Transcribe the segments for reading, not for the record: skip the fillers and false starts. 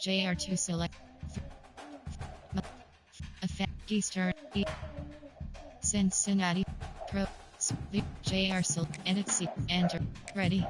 JR2 select. Eastern. Cincinnati. Pro. JR select. Edit C. Enter. Ready.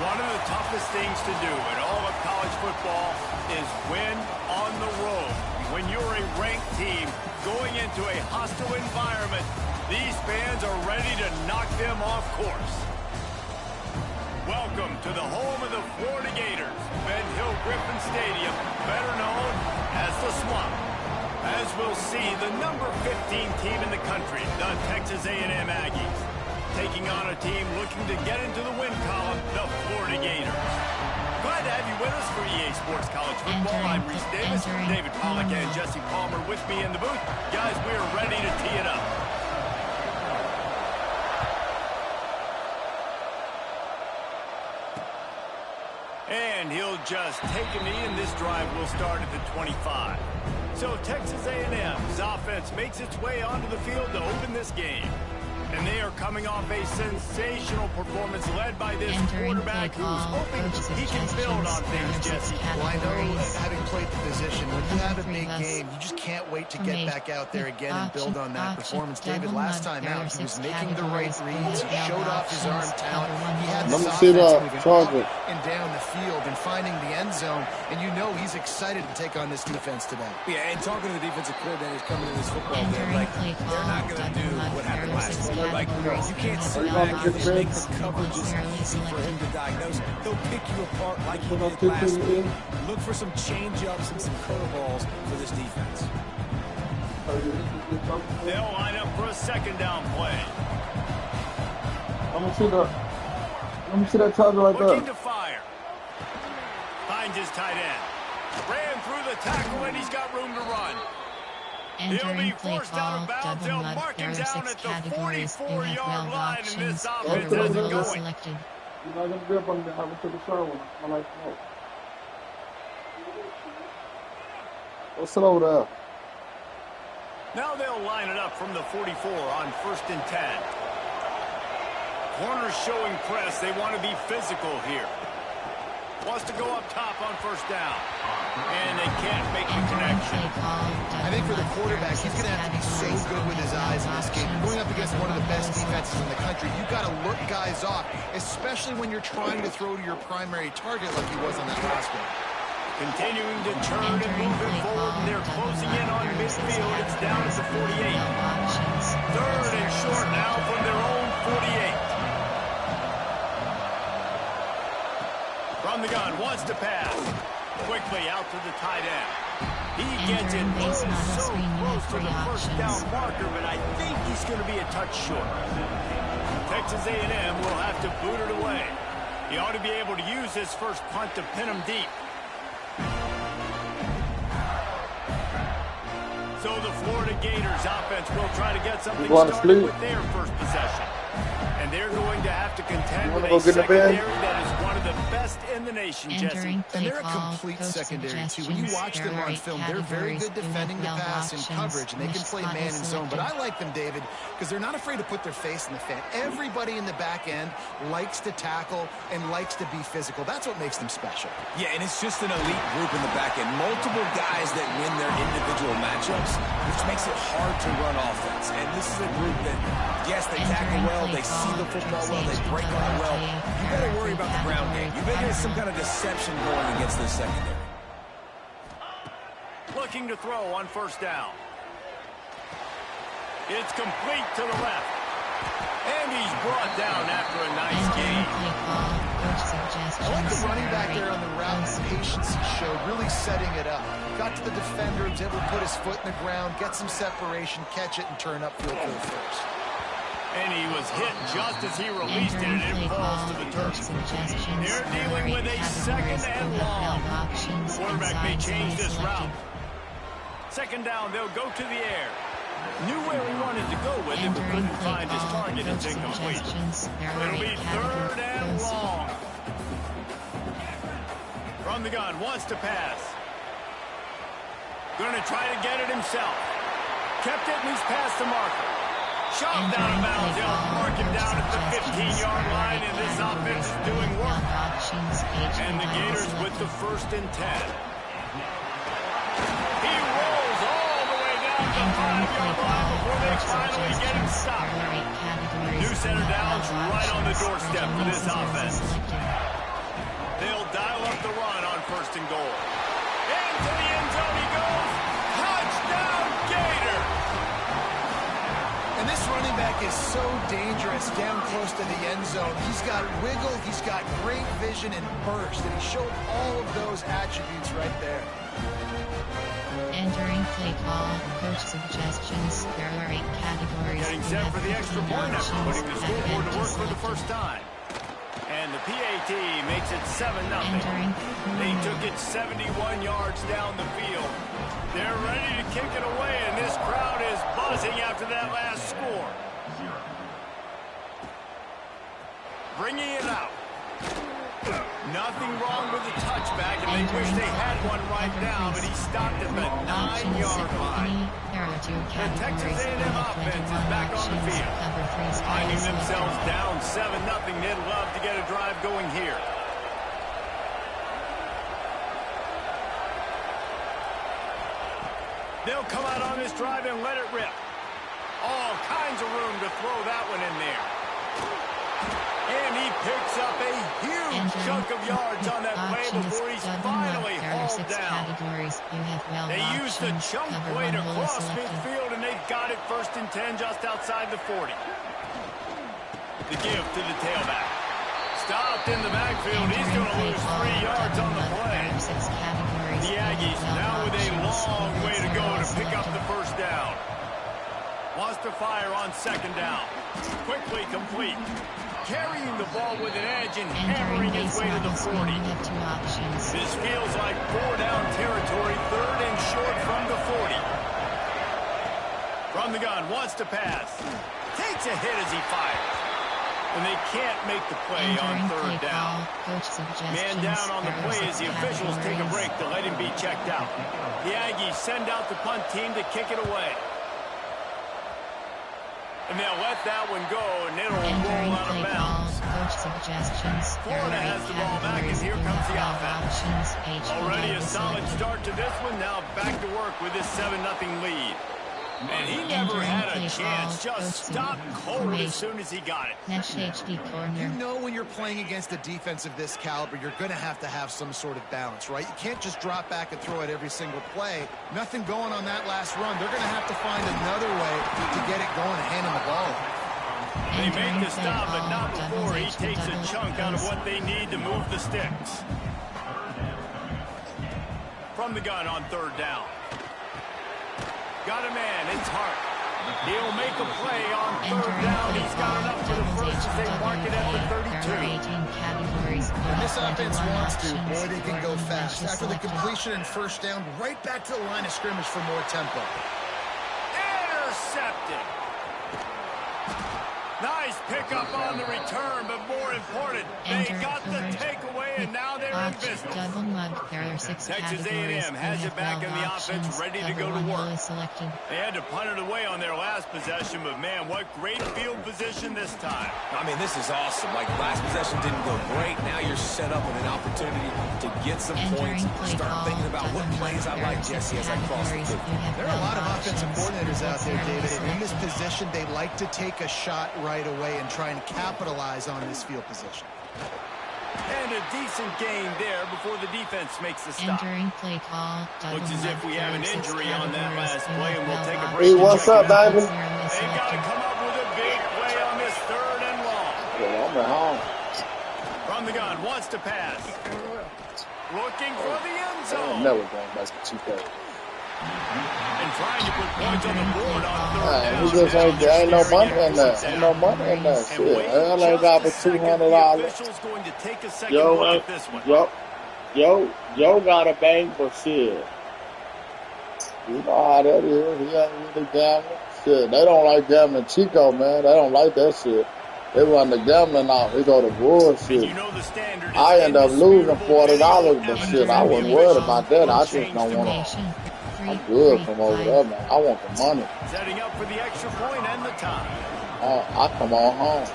One of the toughest things to do in all of college football is win on the road. When you're a ranked team going into a hostile environment, these fans are ready to knock them off course. Welcome to the home of the Florida Gators, Ben Hill Griffin Stadium, better known as the Swamp. As we'll see, the number 15 team in the country, the Texas A&M Aggies, taking on a team looking to get into the win column, the Florida Gators. Glad to have you with us for EA Sports College Football. I'm Reese Davis, David Pollack, and Jesse Palmer with me in the booth. Guys, we are ready to tee it up. And he'll just take a knee, and this drive will start at the 25. So Texas A&M's offense makes its way onto the field to open this game. And they are coming off a sensational performance led by this quarterback who's hoping he can build on things, Jesse. Well, I know, having played the position, when you have a big game, you just can't wait to get back out there again and build on that performance. David, last time out, he was making the right reads. He showed off his arm talent. He had this offense moving up and down the field and finding the end zone. And you know he's excited to take on this defense today. Yeah, and talking to the defensive coordinators coming in this football game, like, they're not going to do what happened last week. Like, you can't sit back and just make the coverages easy for him to diagnose. He'll pick you apart like he did last week. Look for some change-ups and some curveballs for this defense. They'll line up for a second down play. Let me see that charger right there. Looking to fire. Finds his tight end. Ran through the tackle, and he's got room to run. Entering play call, double mud, there are 6 categories. You have 12 options. Number 1 will be selected. You're not going to grip on the have it to the shower. I like that. What's it over there? Now they'll line it up from the 44 on 1st and 10. Corners showing press. They want to be physical here. Wants to go up top on 1st down. And they can't make the connection. I think for the quarterback, he's going to have to be so good with his eyes in this game. You're going up against one of the best defenses in the country. You've got to look guys off, especially when you're trying to throw to your primary target like he was on that last one. Continuing to turn and move it forward, and they're closing in on midfield. It's down at the 48. 3rd and short now from their own 48. From the gun, wants to pass. Quickly out to the tight end. He gets it so close to the 1st down marker, but I think he's going to be a touch short. Texas A&M will have to boot it away. He ought to be able to use his first punt to pin him deep. So the Florida Gators offense will try to get something started with their first possession. And they're going to have to contend with a secondary that is one of the best in the nation, Jesse. And they're a complete secondary, too. When you watch them on film, they're very good defending the pass and coverage, and they can play man and zone. But I like them, David, because they're not afraid to put their face in the fan. Everybody in the back end likes to tackle and likes to be physical. That's what makes them special. Yeah, and it's just an elite group in the back end. Multiple guys that win their individual matchups, which makes it hard to run offense. And this is a group that, yes, they tackle well, they see the football well, they break on it well. You got to worry about the ground game. You better get some kind of deception going against this secondary. Looking to throw on 1st down. It's complete to the left. And he's brought down after a nice gain. I like the running back there on the route, the patience he showed, really setting it up. Got to the defender, was able to put his foot in the ground, get some separation, catch it, and turn upfield for the first. And he was hit just as he released it, and it falls to the turf. They're dealing with a 2nd and long. Quarterback may change this route. 2nd down, they'll go to the air. Knew where he wanted to go with it, but couldn't find his target. It's incomplete. It'll be 3rd and long. From the gun, wants to pass. Going to try to get it himself. Kept it, and he's past the marker. Shoved out of bounds. They'll mark him down at the 15-yard line, and this offense is doing work. And the Gators with the 1st and 10. He rolls all the way down to the 5-yard line before they finally get him stopped. New center downs right on the doorstep for this offense. They'll dial up the run on 1st and goal. Into the end zone he goes. Touchdown, Gator! And this running back is so dangerous down close to the end zone. He's got wiggle, he's got great vision and burst, and he showed all of those attributes right there. Entering play call, coach suggestions. There are 8 categories. Getting set for the extra point after putting the scoreboard to work for the first time. And the PAT makes it 7-0. They took it 71 yards down the field. They're ready to kick it away, and this crowd is buzzing after that last score. Bringing it out. Nothing wrong with the touchback, and they wish they had one right now, but he stopped at the 9-yard line. The Texas A&M offense is back on the field. Finding themselves down 7-0, they'd love to get a drive going here. They'll come out on this drive and let it rip. All kinds of room to throw that one in there. And he picks up a huge chunk of yards on that play before he's finally hauled down. They used the chunk play to cross midfield, and they've got it 1st and 10 just outside the 40. The give to the tailback. Stopped in the backfield. He's going to lose 3 yards on the play. The Aggies now with a long way to go to pick up the 1st down. Wants to fire on 2nd down. Quickly complete. Carrying the ball with an edge and hammering his way to the 40. This feels like 4-down territory, 3rd and short from the 40. From the gun, wants to pass. Takes a hit as he fires. And they can't make the play on 3rd down. Man down on the play as the officials take a break to let him be checked out. The Aggies send out the punt team to kick it away. And they'll let that one go, and it'll roll out of bounds. Florida has the ball back, and here comes the offense. Already a solid start to this one. Now back to work with this 7-0 lead. And he never had a chance. Just stopped cold as soon as he got it. You know when you're playing against a defense of this caliber, you're going to have some sort of balance, right? You can't just drop back and throw it every single play. Nothing going on that last run. They're going to have to find another way to get it going and hand him the ball. They make the stop, but not before he takes a chunk out of what they need to move the sticks. From the gun on 3rd down. Got a man, it's Hart. He'll make a play on 3rd down. He's got enough for the 1st as they mark it at the 32. When this offense wants to, boy, they can go fast. After the completion and 1st down, right back to the line of scrimmage for more tempo. Intercepted. Nice pickup on the return, but more important, they got the takeaway, and now they're in business. Texas A&M has it back in the offense, ready to go to work. They had to punt it away on their last possession, but man, what great field position this time. I mean, this is awesome. Like, last possession didn't go great. Now you're set up with an opportunity to get some points. Start thinking about what plays I like, Jesse, as I cross the field. There are a lot of offensive coordinators out there, David, and in this position, they like to take a shot right away and try and capitalize on this field position. And a decent gain there before the defense makes the stop. Looks as if we have an injury on that last play, and we'll take a break. Hey, what's up, David? They've got to come up with a big play on this 3rd and long. Yeah, I'm at home. From the gun, wants to pass. Looking for the end zone. I'm never going back to 2K. And trying to put points on the board on 3rd down. We just ain't no money in there. Ain't no money in there. Shit. I ain't got for $200. Yo got a bang for shit. You know how that is. He ain't really gambling. Shit, they don't like gambling Chico, man. They don't like that shit. They run the gambling out. We go to bullshit. I end up losing $40, but shit, I wasn't worried about that. I just don't want to I'm good from over there, man. I want the money. Setting up for the extra point and the tie. I come on home.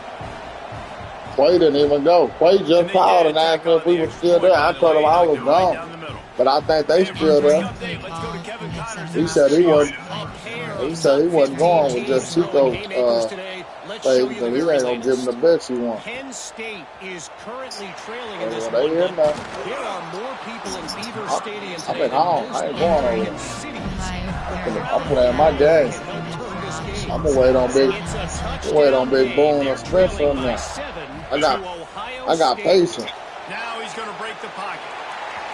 Quay didn't even go. Quay just called and asked me if we were still there. I told him I was gone. But I think they still there. He said he wasn't. He said he wasn't going with just Chico thing because he ain't gonna give him the bets he wants. Penn State is currently trailing in this They one. in there. There are more people in Beaver Stadium I'm today at home. than I ain't most going over American there. cities. I'm playing my game. I'm gonna wait on Big Boone or Spencer on there. I got patience. Now he's going to break the pocket.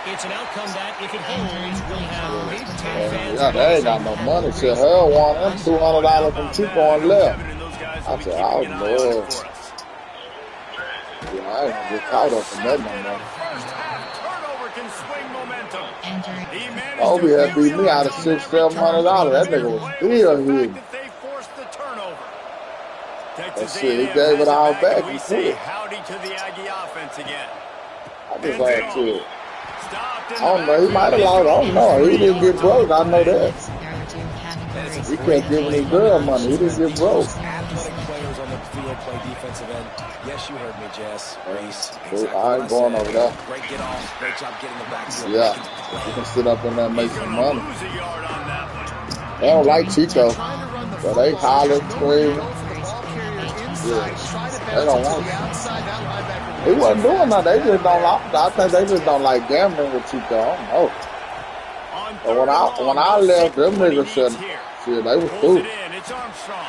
It's an outcome that, if it holds, will have Big Ten fans. Yeah, they ain't got no money. Shit, Harold won them $200 from Chico and left. I said, oh, Lord. Yeah, I ain't gonna get caught up in that no more. Turnover can swing momentum. Obi had beat me out of $600-700. That nigga was still here. That shit, he gave it all back. He say howdy to the Aggie offense again. I just had to. I don't know. He might have lost. I don't know. He didn't get broke. I know that. He kept giving his girl money. He didn't get broke. Athletic players on the field play defensive end. Yes, you heard me, Jess. Reese. Exactly. I ain't going over there. Great get off. Great job getting the backfield. Yeah. You can sit up in there and make some money. They don't like Chico. So they holler, scream. Yeah. They don't want it. He wasn't doing nothing. They just don't like. I think they just don't like gambling with Chico. I don't know. But when I left, them niggas said, shit, they was through. It's Armstrong.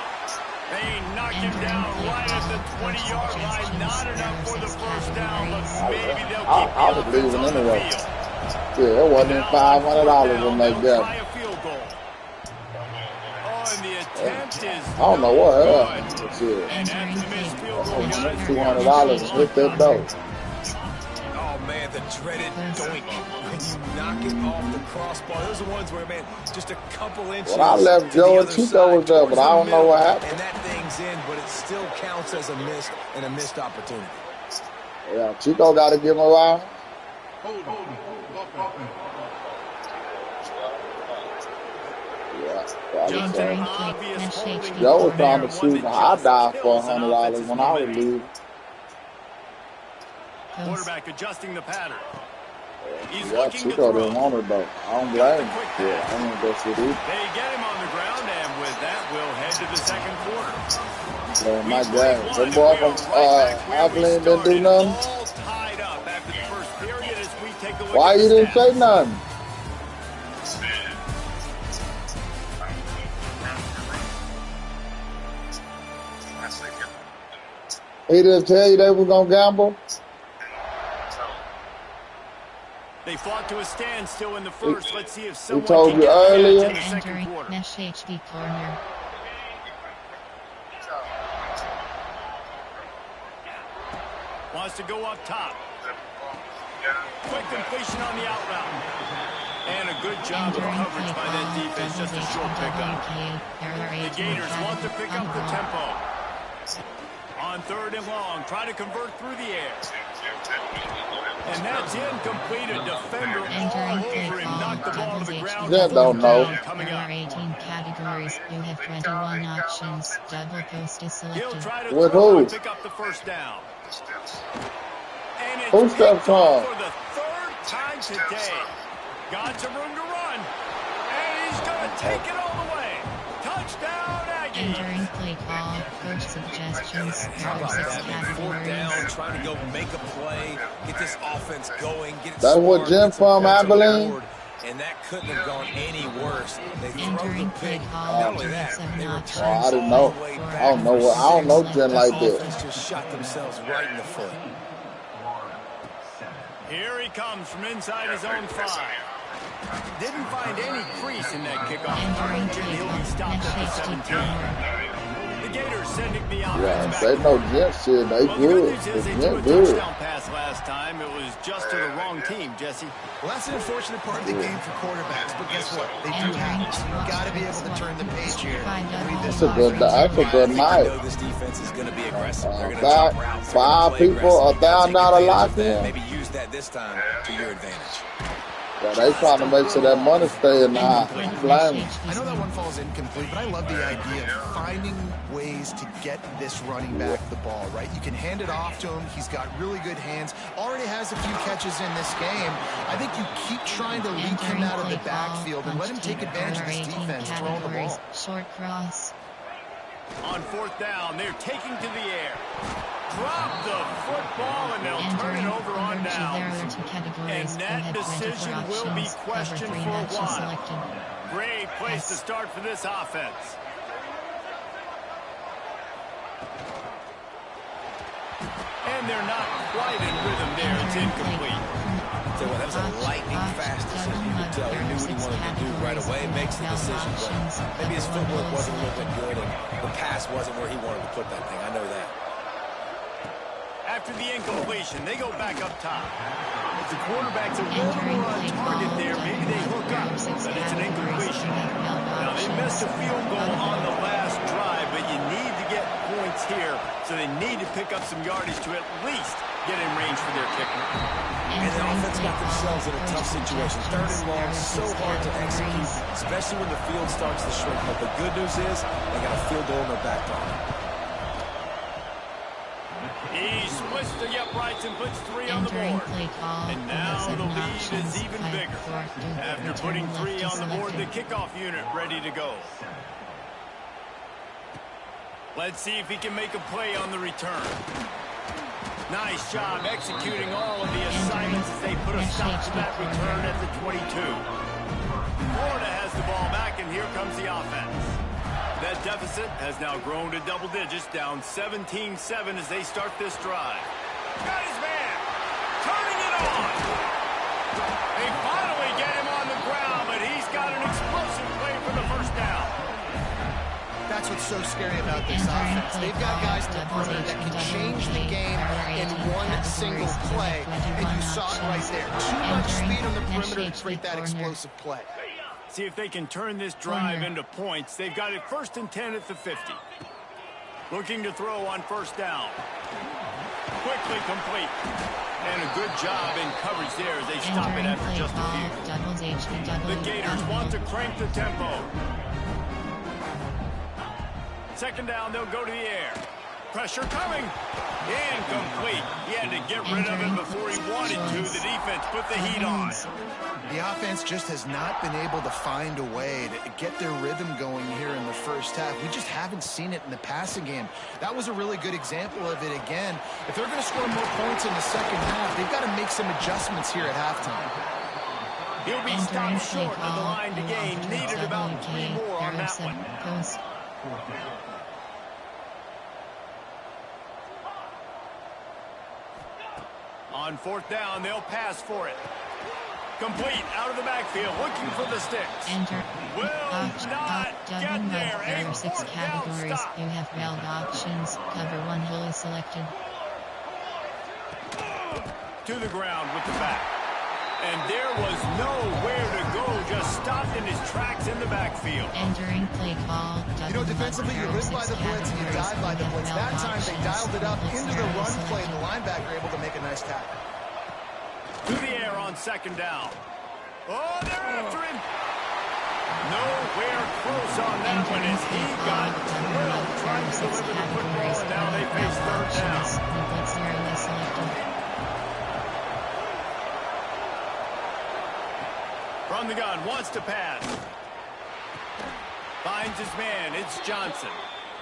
They knocked him down right at the 20-yard line. Not enough for the first down, but maybe they'll keep I was leaving anyway. Yeah, it wasn't even $500 when they got it. I don't know what happened. $200 and hit that dough. Oh man, the dreaded doink when you knock it off the crossbar. Those are ones where, man, just a couple inches. When I left, Joe and Chico was there, but I don't know what happened. And that thing's in, but it still counts as a missed opportunity. Yeah, Chico got to give him a ride. Joe was trying to shoot me. I died for $100 when I was leaving. Quarterback adjusting the pattern. Yeah, Chico didn't want it though. I don't blame him. Yeah, I don't go shit either. They get him on the ground, and with that, we'll head to the second quarter. Yeah, my God. That boy from Abilene didn't do nothing. Why you didn't say nothing? He didn't tell you they was gonna gamble? They fought to a standstill in the first. Let's see if someone he told you earlier. Mesh HD corner. Wants to go up top. Quick completion on the out route. And a good job of coverage by that defense. Just a short pickup. The Gators want to pick up the tempo. On third and long, try to convert through the air. And that's incomplete. A defender all over him. Knocked the ball to the ground. That don't know. There are 18 categories. You have 21 options. Double post is selected. With who? Pick up the first down. Who steps on? For the third time today. Got some room to run. And he's going to take it all the way. Touchdown, Aggie. Entering play call. Coach suggestions. How about that? Fourth down, trying to go make a play, get this offense going, get it That's what Jim from Abilene. And that couldn't have gone any worse. They throw the pick. Not only that, they were I didn't know. I don't know Jim like that. Just shot themselves right in the foot. Here he comes from inside his own 5. Didn't find any crease in that kickoff. He'll be stopped at the 17. The Gators sending the offense back. They know Jim shit. They good. They threw a touchdown pass last time. It was just to the wrong team, Jesse. Well, that's an unfortunate part of the game for quarterbacks, but guess what? They do happen. So you've got to be able to turn the page here. That's a good night. This defense is going to be aggressive. They're going to drop routes. 5 people, $1,000 lock in. Maybe use that this time to your advantage. Yeah, they trying to make sure that money stay in the eye. Flying. I know that one falls incomplete, but I love the idea of finding ways to get this running back the ball, right? You can hand it off to him. He's got really good hands. Already has a few catches in this game. I think you keep trying to leak him out of the backfield and let him take advantage of this defense throwing the ball. Short cross. On fourth down, they're taking to the air. Drop the football, and they'll turn it over on downs. And that decision will be questioned for a while. Great place to start for this offense. And they're not quite in rhythm there. It's incomplete. So that was a lightning-fast decision. You could tell he knew what he wanted to do right away. Makes the decision, but maybe his footwork wasn't a little bit good, and the pass wasn't where he wanted to put that thing. I know that. After the incompletion, they go back up top. If the quarterback's a little more on target there, maybe they hook up, but it's an incompletion. Now, they missed a field goal on the last drive, but you need to get points here, so they need to pick up some yardage to at least get in range for their kicker. And the offense got themselves in a tough situation. Third and long, so hard to execute, especially when the field starts to shrink. But the good news is they got a field goal in their back pocket. He splits the uprights and puts 3 on the board. And now the lead is even bigger. After putting 3 on the board, the kickoff unit ready to go. Let's see if he can make a play on the return. Nice job executing all of the assignments as they put a stop to that return at the 22. Florida has the ball back, and here comes the offense. That deficit has now grown to double digits, down 17-7 as they start this drive. Got his man, turning it on. They finally get him on the ground, but he's got an explosive play for the first down. That's what's so scary about this offense. They've got guys in the perimeter that can change the game in one single play, and you saw it right there. Too much speed on the perimeter to create that explosive play. See if they can turn this drive into points. They've got it 1st and 10 at the 50. Looking to throw on first down. Quickly complete. And a good job in coverage there as they stop it after just a few. The Gators want to crank the tempo. Second down, they'll go to the air. Pressure coming. Incomplete. He had to get rid of it before he wanted to. The defense put the heat on. The offense just has not been able to find a way to get their rhythm going here in the first half. We just haven't seen it in the passing game. That was a really good example of it again. If they're going to score more points in the second half, they've got to make some adjustments here at halftime. He'll be stopped short of the line to gain. Needed about 3 more on that one. On fourth down, they'll pass for it. Complete out of the backfield, looking for the sticks. Will not get there. There are 6 categories. You have route options. Cover 1 wholly selected. To the ground with the back. And there was nowhere to go, just stopped in his tracks in the backfield. Entering play call. You know, defensively, you live by the blitz and you dive by the blitz. That time they dialed it up into the run play, and the linebacker able to make a nice tackle. To the air on second down. Oh, they're after him. Nowhere close on that one as he got drilled trying to deliver the football, and now they face third down. From the gun, wants to pass. Finds his man, it's Johnson.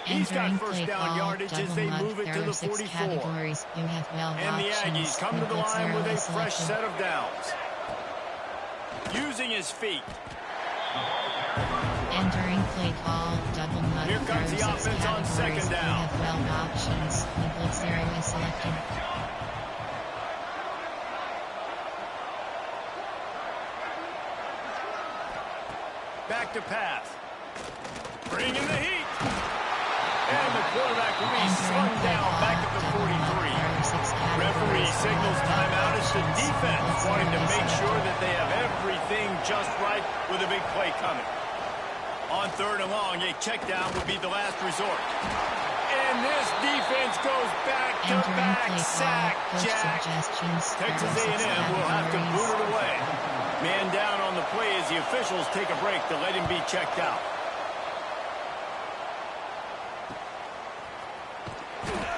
He's got first down yardage as they move it to the 44. And the Aggies come to the line with a fresh set of downs. Using his feet. Entering play call, double mud. Here comes the offense on second down. You have well options. The blitz area selected. Back to pass. Bringing the heat. And the quarterback will be slung down back at the 43. Referee signals timeout as the defense wanting to make sure that they have everything just right with a big play coming. On third and long, a check down would be the last resort. And this defense goes back-to-back sack, Jack. Texas A&M will have to boot it away. Man down on the play as the officials take a break to let him be checked out.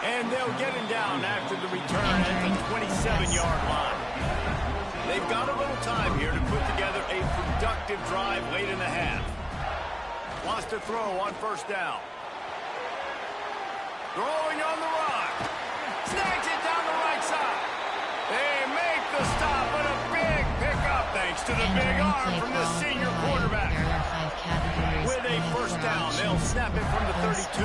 And they'll get him down after the return at the 27-yard line. They've got a little time here to put together a productive drive late in the half. Wants to throw on first down. Throwing on the run. Snags it down the right side. They make the stop, but a big pickup thanks to the big arm from the senior quarterback. With a first down, they'll snap it from the 32.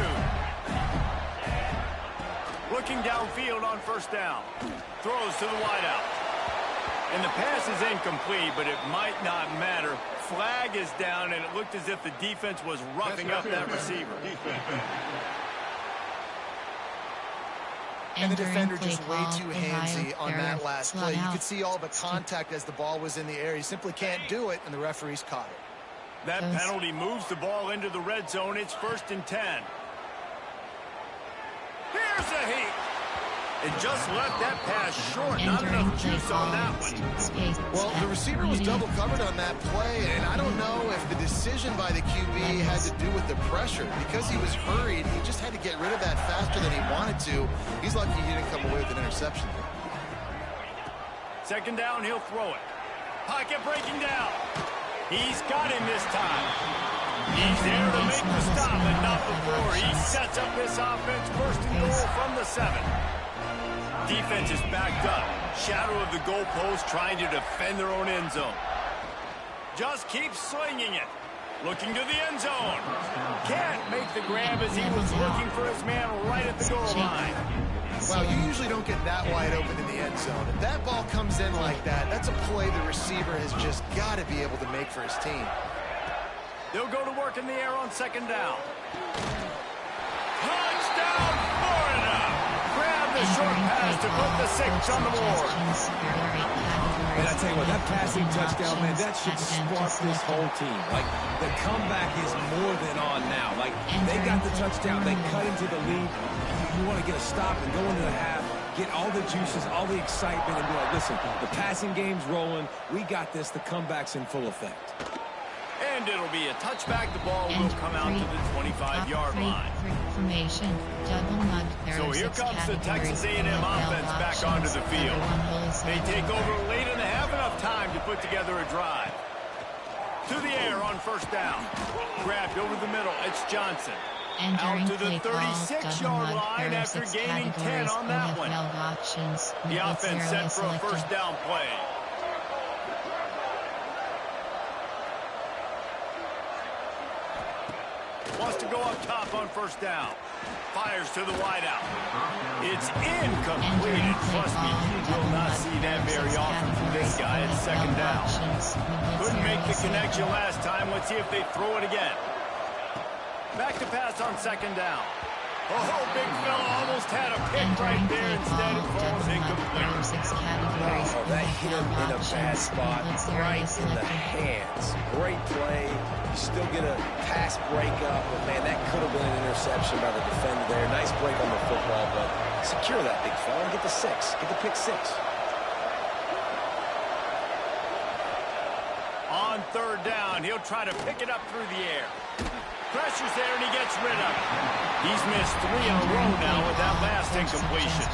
Looking downfield on first down. Throws to the wideout. And the pass is incomplete, but it might not matter. Flag is down, and it looked as if the defense was roughing up that receiver. And the defender just way too handsy on that last play. You could see all the contact as the ball was in the air. He simply can't do it, and the referees caught it. That penalty moves the ball into the red zone. It's 1st and 10. Here's a heat. And just left that pass short. Not enough juice on that one. Well, the receiver was double covered on that play, and I don't know if the decision by the QB had to do with the pressure. Because he was hurried, he just had to get rid of that faster than he wanted to. He's lucky he didn't come away with an interception. Second down, he'll throw it. Pocket breaking down. He's got him this time. He's there to make the stop, but not before. He sets up this offense 1st and goal from the 7. Defense is backed up. Shadow of the goalpost trying to defend their own end zone. Just keeps slinging it. Looking to the end zone. Can't make the grab as he was looking for his man right at the goal line. Well, you usually don't get that wide open in the end zone. If that ball comes in like that, that's a play the receiver has just got to be able to make for his team. They'll go to work in the air on second down. Touchdown, Florida! Grab the short pass to put the 6 on the board. And I tell you what, that passing touchdown, man, that should spark this whole team. Like, the comeback is more than on now. Like, they got the touchdown, they cut into the lead. You want to get a stop and go into the half, get all the juices, all the excitement, and be like, listen, the passing game's rolling. We got this. The comeback's in full effect. And it'll be a touchback. The ball will come out to the 25-yard line. So here comes the Texas A&M offense back onto the field. They take over late in the half, enough time to put together a drive. To the air on first down. Grabbed over the middle. It's Johnson. Out to the 36-yard line after gaining 10 on that one. The offense set for a first down play. Wants to go up top on first down. Fires to the wideout. It's incomplete. Trust me, you will not see that very often from this guy at second down. Couldn't make the connection last time. Let's see if they throw it again. Back to pass on second down. Oh, big fella almost had a pick right there. Instead, it falls incomplete. Oh, that hit him in a bad spot, right in the hands. Great play. You still get a pass breakup, but man, that could have been an interception by the defender there. Nice break on the football, but secure that big fella and get the 6. Get the pick 6. On third down, he'll try to pick it up through the air. Pressure's there, and he gets rid of it. He's missed 3 in a row now with that last incompletion.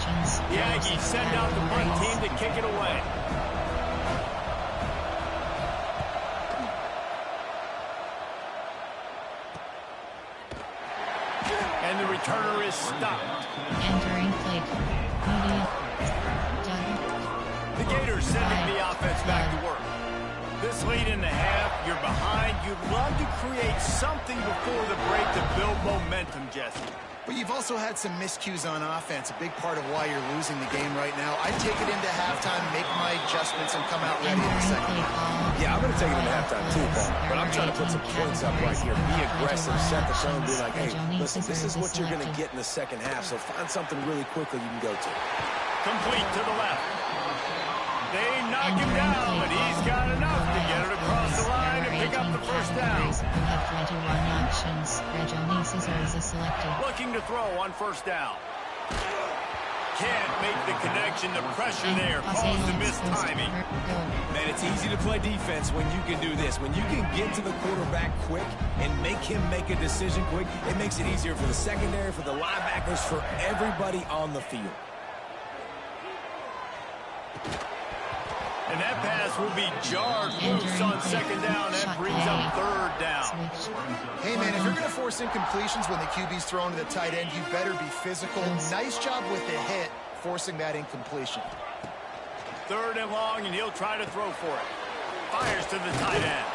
The Aggies send out the punt team to kick it away. And the returner is stopped. The Gators sending the offense back to work. This late in the half, you're behind. You'd love to create something before the break to build momentum, Jesse. But you've also had some miscues on offense, a big part of why you're losing the game right now. I'd take it into halftime, make my adjustments, and come out ready in the second half. Yeah, I'm going to take it into halftime too, Paul. But I'm trying to put some points up right here. Be aggressive, set the tone, be like, hey, listen, this is what you're going to get in the second half, so find something really quickly you can go to. Complete to the left. They knock him down, but he's got enough to get it across the line and pick up the first down. Looking to throw on first down. can't make the connection. The pressure there caused the missed timing. Man, it's easy to play defense when you can do this. When you can get to the quarterback quick and make him make a decision quick, it makes it easier for the secondary, for the linebackers, for everybody on the field. And that pass will be jarred loose on second down. That brings up third down. Hey, man, if you're going to force incompletions when the QB's thrown to the tight end, you better be physical. Nice job with the hit, forcing that incompletion. Third and long, and he'll try to throw for it. Fires to the tight end.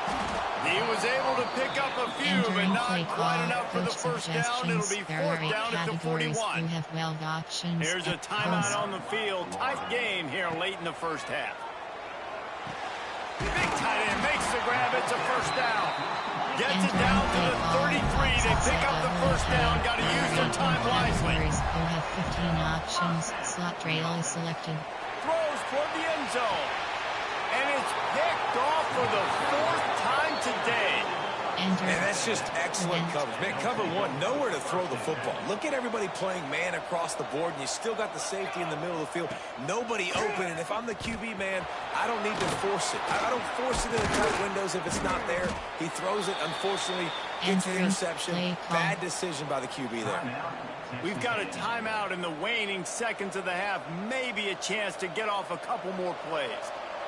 He was able to pick up a few, but not quite enough for the first down. It'll be fourth down at the 41. Here's a timeout on the field. Tight game here late in the first half. Big tight end makes the grab. It's a first down. Gets it down to the 33. They pick up the first down. Got to use their time wisely. You have 15 options. Slot trail is selected. Throws toward the end zone. And it's picked off for the fourth time today. And that's just excellent coverage. Man, cover one, nowhere to throw the football. Look at everybody playing man across the board, and you still got the safety in the middle of the field. Nobody open, and if I'm the QB, man, I don't need to force it. I don't force it in the tight windows if it's not there. He throws it, unfortunately, gets the interception. Bad decision by the QB there. We've got a timeout in the waning seconds of the half. Maybe a chance to get off a couple more plays.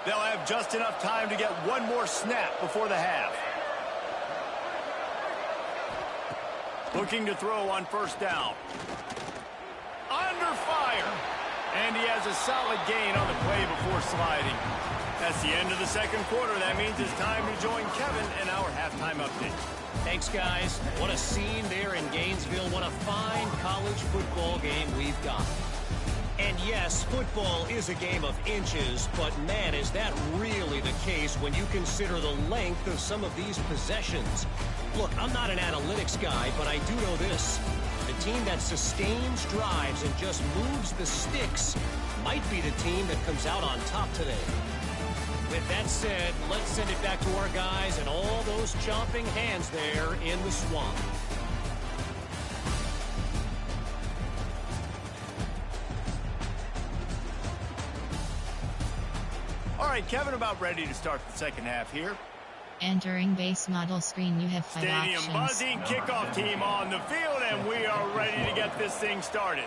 They'll have just enough time to get one more snap before the half. Looking to throw on first down. Under fire. And he has a solid gain on the play before sliding. That's the end of the second quarter. That means it's time to join Kevin in our halftime update. Thanks, guys. What a scene there in Gainesville. What a fine college football game we've got. And yes, football is a game of inches, but man, is that really the case when you consider the length of some of these possessions. Look, I'm not an analytics guy, but I do know this. The team that sustains drives and just moves the sticks might be the team that comes out on top today. With that said, let's send it back to our guys and all those chomping hands there in the swamp. All right, Kevin, about ready to start the second half here. Entering base model screen, you have 5 Stadium options. buzzing, kickoff team on the field, and we are ready to get this thing started.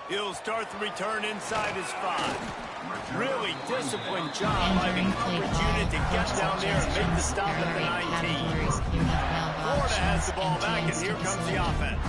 He'll start the return inside his 5. Really disciplined job by the coverage unit to get down there and make the stop at the 19. Florida has the ball back, and here comes the offense.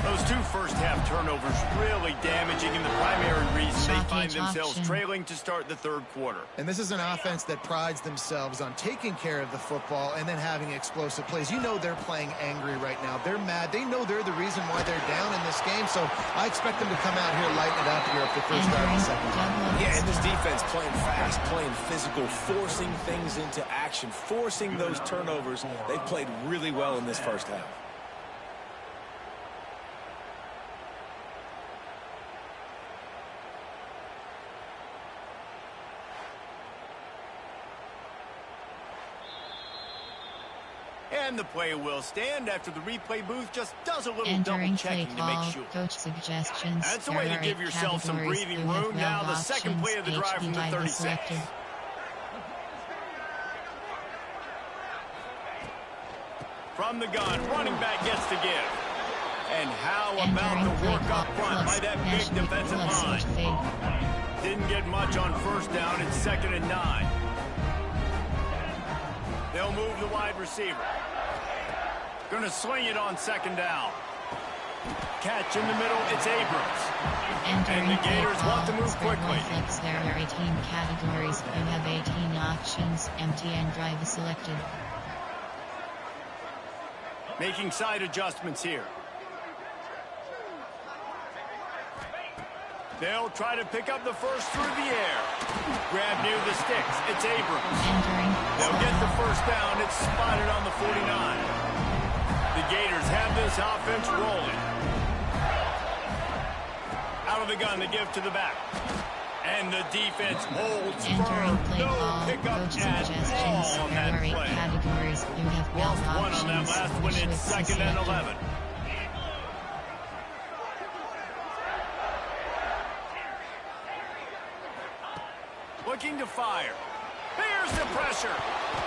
Those two first-half turnovers really damaging, and the primary reason they find themselves trailing to start the third quarter. And this is an offense that prides themselves on taking care of the football and then having explosive plays. You know they're playing angry right now. They're mad. They know they're the reason why they're down in this game, so I expect them to come out here, lighten it up here at the first drive of the second. Yeah, and this defense playing fast, playing physical, forcing things into action, forcing those turnovers. They've played really well in this first half. And the play will stand after the replay booth just does a little Entering double-checking to make sure. Coach suggestions. That's a way to give yourself some breathing room. Now the second play of the drive from the 36. From the gun, running back gets the give. And how about the work up front by that big defensive line? Didn't get much on first down. It's 2nd and 9. They'll move the wide receiver. Going to sling it on 2nd down. Catch in the middle, it's Abrams. And the Gators want to move quickly. There are 18 categories. You have 18 options. Empty and drive is selected. Making side adjustments here. They'll try to pick up the first through the air. Grab near the sticks. It's Abrams. They'll get the first down. It's spotted on the 49. The Gators have this offense rolling. Out of the gun, the give to the back. And the defense holds firm. No pickup at all on that play. Lost one on that last one. It's 2nd and 11. looking to fire. Here's the pressure.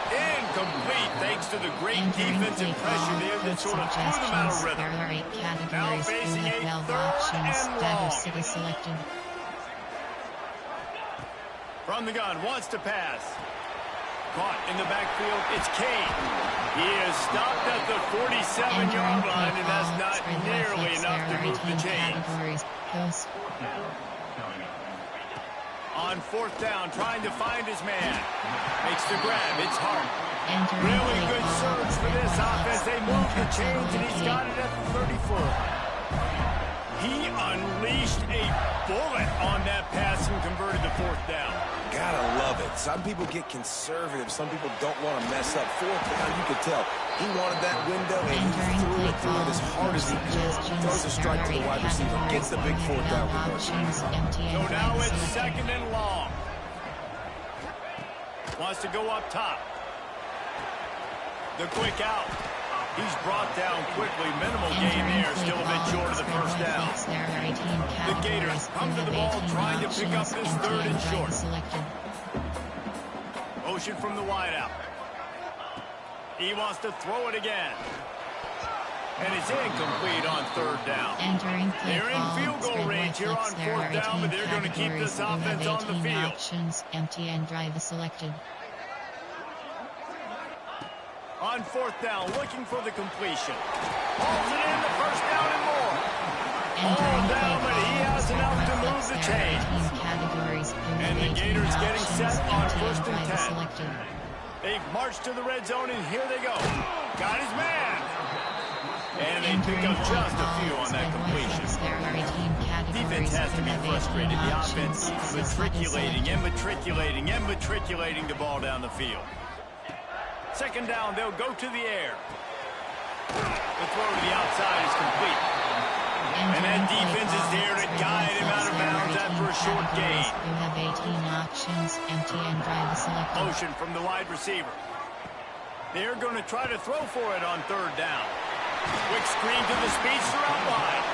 Incomplete thanks to the great defensive pressure there that sort of threw them out of rhythm. There are 8 categories. Now facing a third and long. Selected. From the gun, wants to pass. Caught in the backfield, it's Kane. He is stopped at the 47-yard line, and that's not nearly enough to move the chains. On fourth down, trying to find his man. Makes the grab, it's Hart. Really good surge for this offense. They move the chains, and he's got it at the 34. He unleashed a bullet on that pass and converted the fourth down. Gotta love it. Some people get conservative. Some people don't want to mess up. Fourth down, you could tell. He wanted that window, and he threw it as hard as he could. Throws a strike to the wide receiver. Gets the big fourth down conversion. So now it's second and long. Wants to go up top. The quick out. He's brought down quickly. Minimal gain there. Still a bit short of the first down. The Gators come to the ball trying to pick up this third and short. Motion from the wideout. He wants to throw it again. And it's incomplete on third down. They're in field goal range here on fourth down, but they're going to keep this offense on the field. Empty and drive selected. On fourth down, looking for the completion. Hauls it in, the first down and more. All down, but he has enough to move the chains. And the Gators getting set on first and 10. They've marched to the red zone, and here they go. Got his man. And they pick up just a few on that completion. Defense has to be frustrated. The offense matriculating and matriculating the ball down the field. Second down, they'll go to the air. The throw to the outside is complete. And that defense is there to guide him out of bounds after a short gain. You have 18 options, empty and drive selected. Motion from the wide receiver. They're going to try to throw for it on third down. Quick screen to the speedster out wide.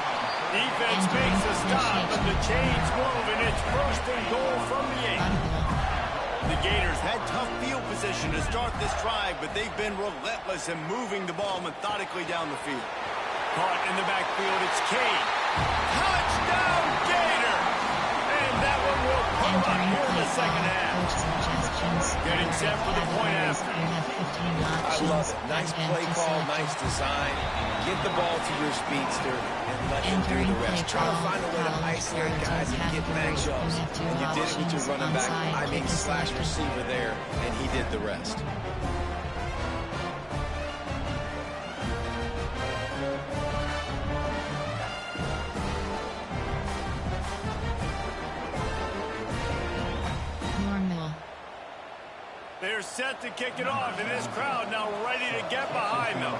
Defense makes a stop, but the chains move, and it's first and goal from the 8. The Gators had tough field position to start this drive, but they've been relentless in moving the ball methodically down the field. Caught in the backfield, it's Kane. Touchdown, Gator! And that one will come up here in the second half. Getting set for the point after. I love it. Nice play call, nice design. Get the ball to your speedster and let him do the rest. Try to find a way to isolate guys and get matchups. And you did it with your running back, slash receiver there, and he did the rest. They're set to kick it off, and this crowd now ready to get behind them.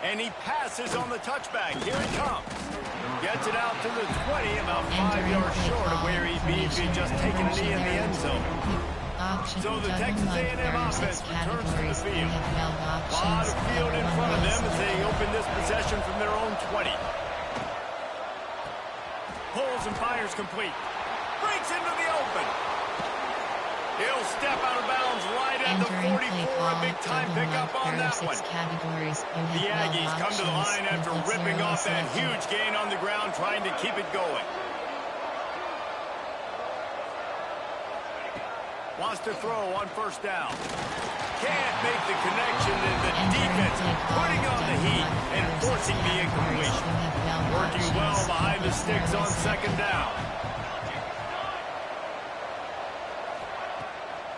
And he passes on the touchback. Here he comes. Gets it out to the 20, about 5 yards short of where he'd be if he'd just taken a knee in the end zone. So the Texas A&M offense returns to the field. A lot of field in front of them as they open this possession from their own 20. Pulls and fires complete. Breaks into the open. He'll step out of bounds right at the 44. A big-time pickup on that one. The Aggies come to the line after ripping off that huge gain on the ground, trying to keep it going. Wants to throw on first down. Can't make the connection, and the defense putting on the heat and forcing the incompletion. Working well behind the sticks on second down.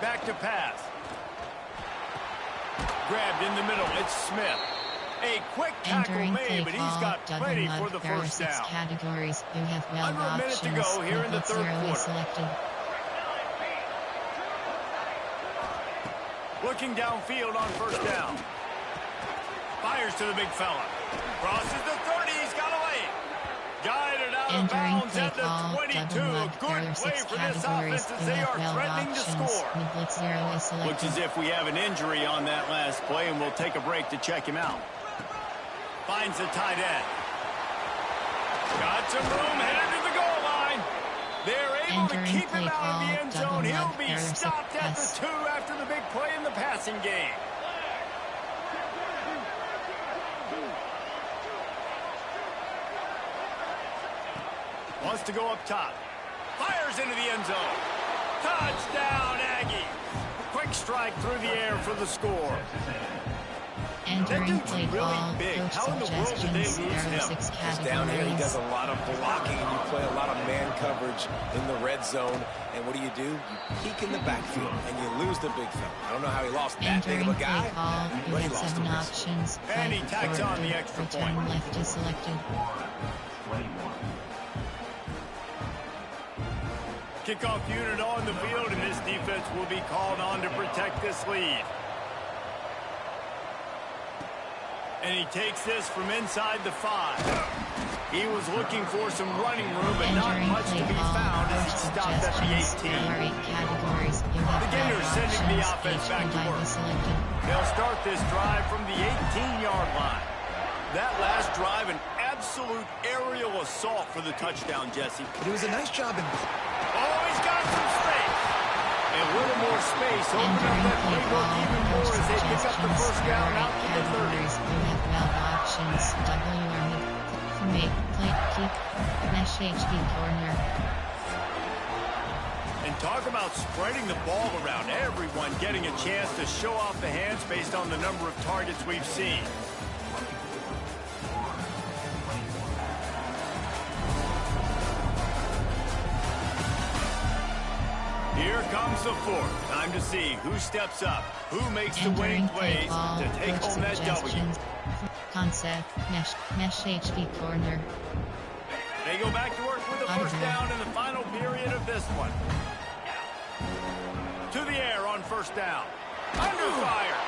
Back to pass. Grabbed in the middle. It's Smith. A quick tackle made, but he's got plenty for the first down. Under a minute to go here in the third quarter. Looking downfield on first down. Fires to the big fella. Crosses the 30. He's got away. Guided out of bounds at the 22. A good play for this offense as they are threatening to score. Looks as if we have an injury on that last play, and we'll take a break to check him out. Finds the tight end. Got some room, headed to the goal line. They're able to keep him out of the end zone. He'll be stopped at the 2 after the big play in the passing game. Wants to go up top. Fires into the end zone. Touchdown, Aggie. Quick strike through the air for the score. Entering play call, big. coach How in the world did they suggestions, lose there are him? 6 He's down here, he does categories. a lot of blocking, and you play a lot of man coverage in the red zone. And what do? You peek in the backfield, and you lose the big fella. I don't know how he lost that big Entering of a play guy, call, you but he have lost 7 a risk. options. And he Fight tacks forward, on the extra return point. left is selected. Kickoff unit on the field, and this defense will be called on to protect this lead. And he takes this from inside the 5. He was looking for some running room, but not Entering much to play be call, found as he coach stopped at the suggestions, 18. there are 8 categories. You have The 5 Gators sending the options. offense H back and to I work. is selected. They'll start this drive from the 18-yard line. That last drive, an absolute aerial assault for the touchdown, Jesse. But it was a nice job in... Oh, he's got some space. And a little more space. Open up Entering that play playbook call, even more coach as they pick up the suggestions, first there down are out 8 to the 30. categories. You have 12 options. W army, make, play, kick, mesh HD corner. And talk about spreading the ball around. Everyone getting a chance to show off the hands based on the number of targets we've seen. Here comes the 4th. Time to see who steps up, who makes the winning Entering play plays call, to take coach home that W. suggestions. Concept, mesh HD corner. They go back to work with a first down in the final period of this one. To the air on first down. Under fire.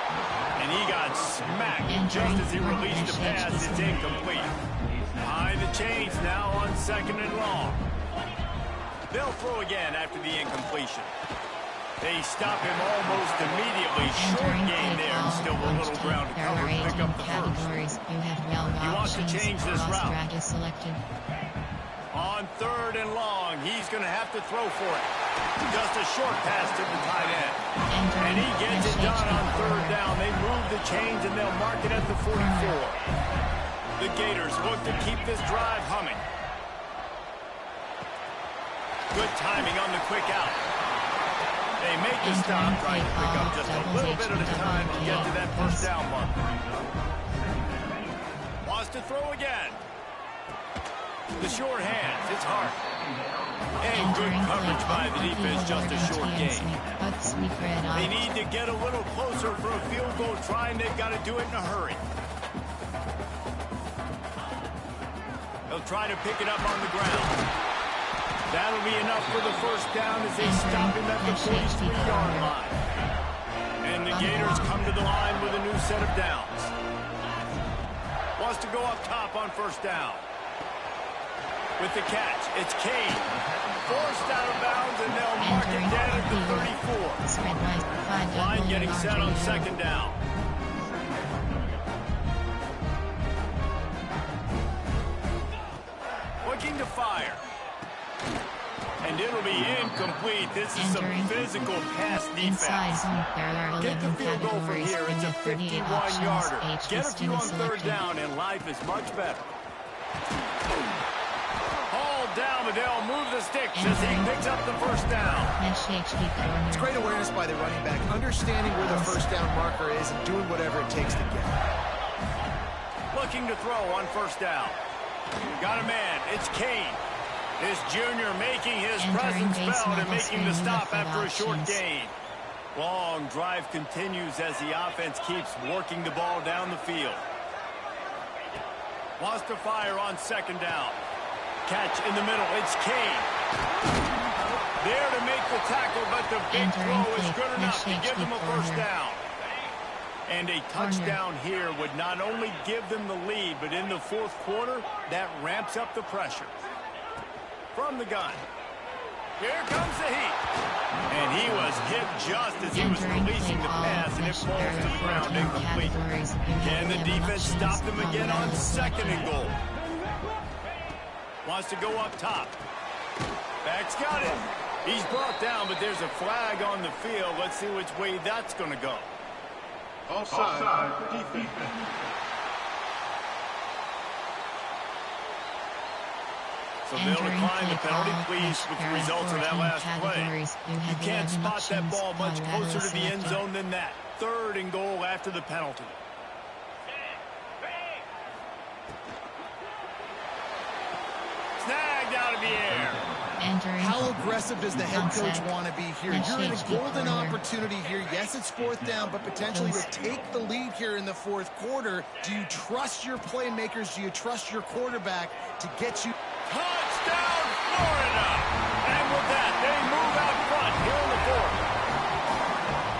And he got smacked just as he released the pass. It's incomplete. Behind the chains now on 2nd and long. They'll throw again after the incompletion. They stop him almost immediately. Short gain there, and still a little ground to cover to pick up the first. Categories. You have 12 He wants to options. change this route. Drag is selected. On 3rd and long, he's going to have to throw for it. Just a short pass to the tight end. And he gets it done on 3rd down. They move the chains, and they'll mark it at the 44. The Gators look to keep this drive humming. Good timing on the quick out. They make the stop, trying to pick up just a little bit at a time to get to that first down mark. Wants to throw again. The short hands, it's hard. And good coverage by the defense, just a short gain. They need to get a little closer for a field goal try, and they've got to do it in a hurry. They'll try to pick it up on the ground. That'll be enough for the first down as they stop him at the 43-yard line. And the Gators come to the line with a new set of downs. Wants to go up top on first down. With the catch, it's Kane. Forced out of bounds, and they'll mark it down at the 34. Line getting set on 2nd down. Looking to fire. And it'll be incomplete. This is some physical pass defense. Get the field goal from here. It's a 51-yarder. Get a few on 3rd down, and life is much better. Hauled down, but they'll move the sticks as he picks up the first down. It's great awareness by the running back, understanding where the first down marker is and doing whatever it takes to get it. Looking to throw on first down. Got a man. It's Kane. This junior making his presence felt and making the stop after a short gain. Long drive continues as the offense keeps working the ball down the field. Wants to fire on 2nd down. Catch in the middle. It's Kane. There to make the tackle, but the big throw is good enough to give them a first down. And a touchdown here would not only give them the lead, but in the 4th quarter, that ramps up the pressure. From the gun. Here comes the heat. And he was hit just as he was releasing the pass, and it falls to the ground incomplete. Can the defense stop them again on 2nd and goal? Wants to go up top. Back's got it. He's brought down, but there's a flag on the field. Let's see which way that's going to go. Offside, defense. So they'll decline the penalty, pleased with the results of that last play. You can't spot that ball much closer to the end zone than that. 3rd and goal after the penalty. Snagged out of the air. How aggressive does the head coach want to be here? You're in a golden opportunity here. Yes, it's 4th down, but potentially to take the lead here in the 4th quarter. Do you trust your playmakers? Do you trust your quarterback to get you? Touchdown, Florida! And with that, they move out front here in the 4th.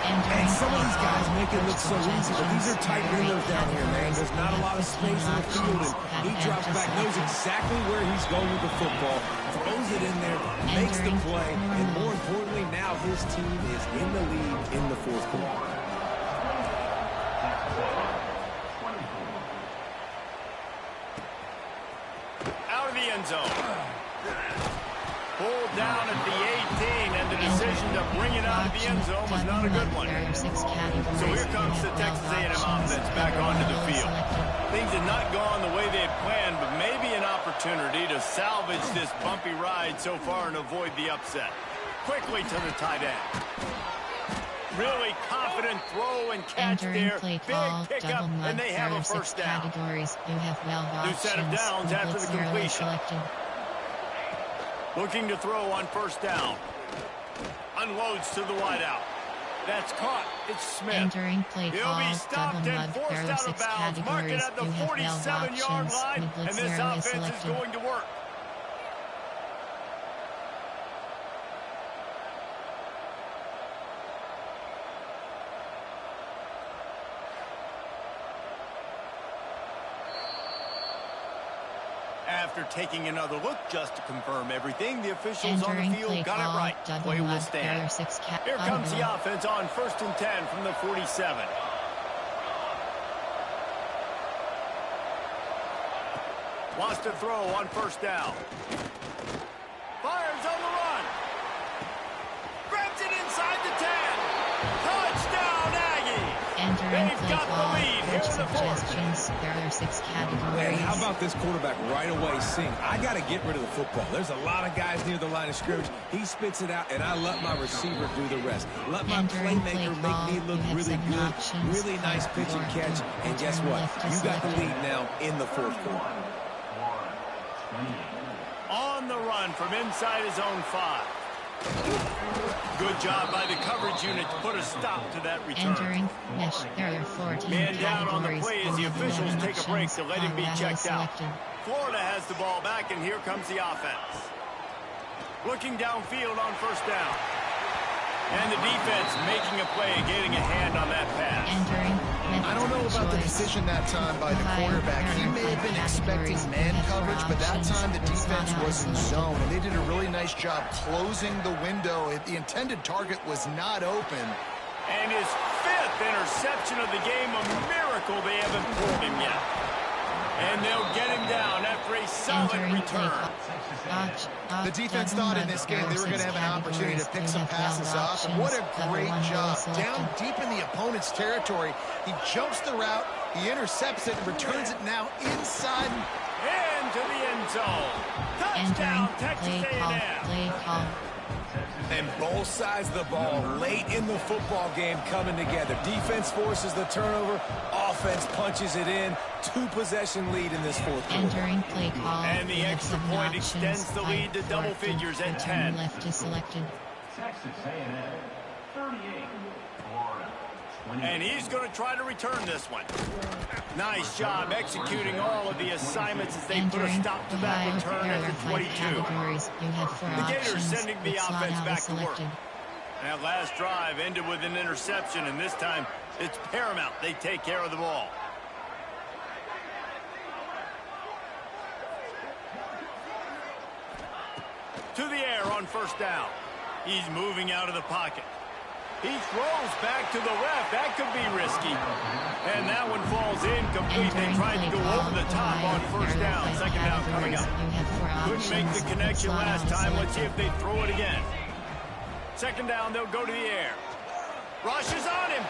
And some of these guys make it look so easy, but these are tight windows down here, man. There's not a lot of space in the field, and he drops back, knows exactly where he's going with the football, throws it in there, makes the play, and more importantly, now his team is in the lead in the 4th quarter. Out of the end zone. Pulled down at the 18, and the decision to bring it out of the end zone was not a good one. So here comes the Texas A&M offense back onto the field. Things had not gone the way they had planned, but maybe an opportunity to salvage this bumpy ride so far and avoid the upset. Quickly to the tight end. Really confident throw and catch there. Big pickup, and they have a 1st down. New set of downs after the completion. Looking to throw on 1st down. Unloads to the wideout. That's caught. It's Smith. He'll be stopped and forced out of bounds. Mark it at the 47-yard line, and this offense is going to work. After taking another look just to confirm everything, the officials on the field got it right. Play will stand. Here comes the offense on 1st and 10 from the 47. Wants to throw on 1st down. Fires on the run. Grabs it inside the 10. Touchdown, Aggie. They've got the lead here in the 4th. Man, how about this quarterback right away seeing, I got to get rid of the football. There's a lot of guys near the line of scrimmage. He spits it out, and I let my receiver do the rest. Let my playmaker make me look really good. Really nice pitch and catch. And guess what? You got the lead now in the 4th quarter. On the run from inside his own 5. Good job by the coverage unit to put a stop to that return. Man down on the play as the officials take a break to let him be checked out. Florida has the ball back, and here comes the offense. Looking downfield on 1st down. And the defense making a play and getting a hand on that pass. I don't know about the decision that time by the quarterback. He may have been expecting man coverage, but that time the defense was in zone, and they did a really nice job closing the window. The intended target was not open. And his 5th interception of the game, a miracle they haven't pulled him yet. And they'll get him down after a solid return. The defense thought in this game they were going to have an opportunity to pick some passes off. And what a great job. Down deep in the opponent's territory, he jumps the route, he intercepts it, and returns it now inside. Into the end zone. Touchdown, Texas A&M. And both sides of the ball late in the football game coming together. Defense forces the turnover. Offense punches it in. 2-possession lead in this 4th quarter. And the extra point extends the lead to double figures at 10. Texas A&M 38, Florida 28. And he's going to try to return this one. Nice job executing all of the assignments as they put a stop to that return at the 22. The Gators sending the offense back to work. That last drive ended with an interception, and this time it's paramount they take care of the ball. To the air on first down. He's moving out of the pocket. He throws back to the left. That could be risky. And that one falls incomplete. They tried to go over the top on first down. Second down coming up. Couldn't make the connection last time. Let's see if they throw it again. Second down, they'll go to the air. Rush is on him.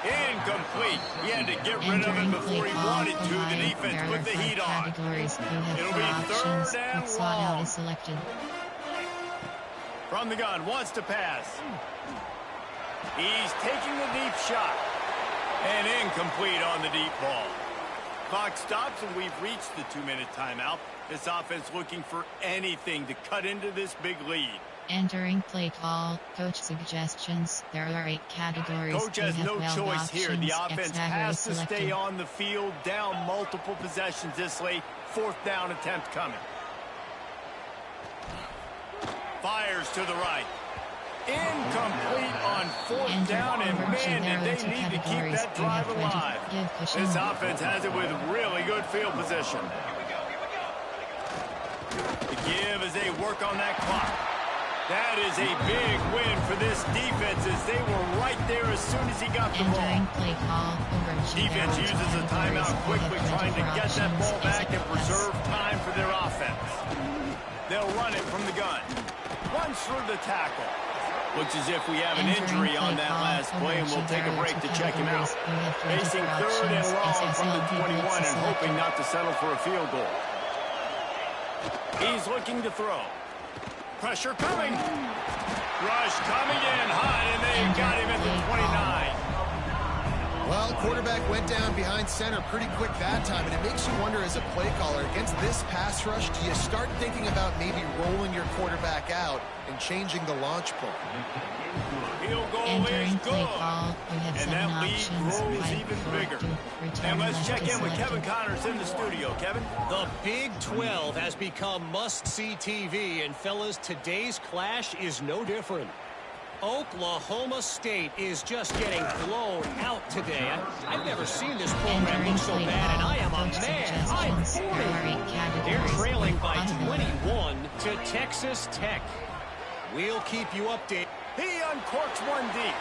Incomplete. He had to get rid of it before he wanted to. The defense put the heat on. It'll be third and long. From the gun, wants to pass. He's taking the deep shot. And incomplete on the deep ball. Clock stops, and we've reached the 2-minute timeout. This offense looking for anything to cut into this big lead. Entering play call, coach suggestions. There are 8 categories. Coach has no choice here. The offense has to stay on the field, down multiple possessions this late. Fourth down attempt coming. Fires to the right. Incomplete on fourth down, and man, did they need to keep that drive alive. This offense has it with really good field position. The give as they work on that clock. That is a big win for this defense as they were right there as soon as he got the ball. Defense uses a timeout quickly, trying to get that ball back and preserve time for their offense. They'll run it from the gun. Runs through the tackle. Looks as if we have an injury on that last play, and we'll take a break to check him out. Facing third and long from the 21 and hoping not to settle for a field goal. He's looking to throw. Pressure coming. Rush coming in hot, and they got him at the 29. Well, quarterback went down behind center pretty quick that time, and it makes you wonder as a play caller, against this pass rush, do you start thinking about maybe rolling your quarterback out and changing the launch point? Field goal is good, and that lead grows even bigger. And let's check in with Kevin Connors in the studio. Kevin? The Big 12 has become must-see TV, and fellas, today's clash is no different. Oklahoma State is just getting blown out today. I've never seen this program look so bad, and I am a man. I'm 40. They're trailing by 21 to Texas Tech. We'll keep you updated. He uncorks one deep.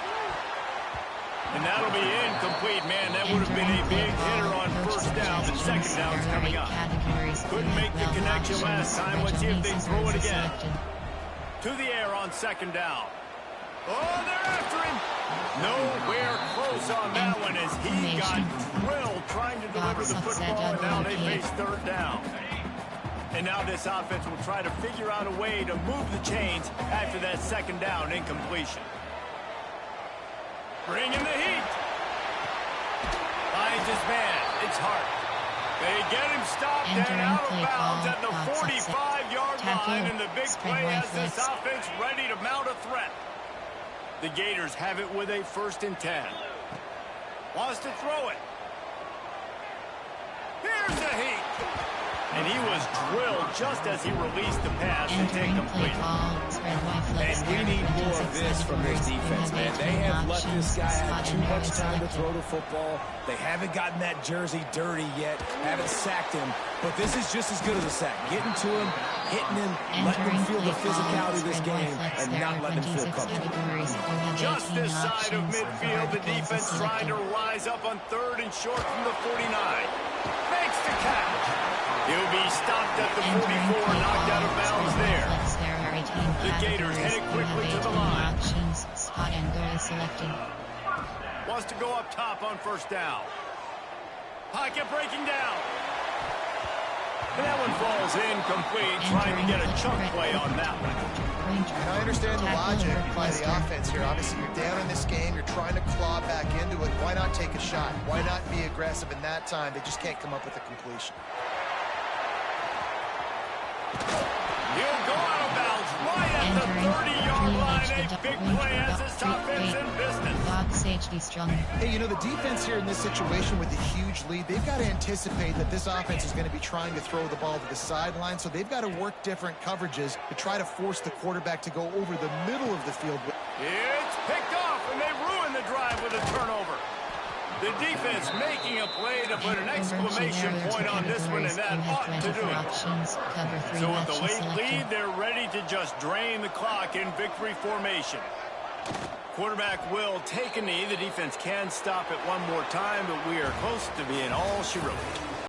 And that'll be incomplete, man. That would have been a big hitter on first down. The second down's coming up. Couldn't make the connection last time. Let's see if they throw it again. To the air on second down. Oh, they're after him. Nowhere close on that one as he got drilled trying to deliver the football, and now they face third down. And now this offense will try to figure out a way to move the chains after that second down incompletion. Bring in the heat. Finds his man. It's Hart. They get him stopped and out of bounds at the 45-yard line, and the big play has this offense ready to mount a threat. The Gators have it with a 1st and 10. Wants to throw it. Here's the heat. And he was drilled just as he released the pass and incomplete. And we need more of this from this defense, man. They have let this guy have too much time to throw the football. They haven't gotten that jersey dirty yet, haven't sacked him. But this is just as good as a sack. Getting to him, hitting him, letting him feel the physicality of this game, and not letting him feel comfortable. Just this side of midfield, the defense trying to rise up on 3rd and short from the 49. Makes the catch. He'll be stopped at the 44, knocked out of bounds there. The Gators headed quickly to the line. Wants to go up top on first down. Pocket breaking down. And that one falls incomplete, trying to get a chunk play on that one. And I understand the logic by the offense here. Obviously, you're down in this game. You're trying to claw back into it. Why not take a shot? Why not be aggressive in that time? They just can't come up with a completion. He'll go out of bounds right at the 30-yard line. A big play as this offense in business. Hey, you know, the defense here in this situation with a huge lead, they've got to anticipate that this offense is going to be trying to throw the ball to the sideline, so they've got to work different coverages to try to force the quarterback to go over the middle of the field. It's picked off, and they ruin the drive with a turnover. The defense making a play to put an exclamation point on this one, and that ought to do it. So with the late lead, they're ready to just drain the clock in victory formation. Quarterback will take a knee. The defense can stop it one more time, but we are close to being all she wrote.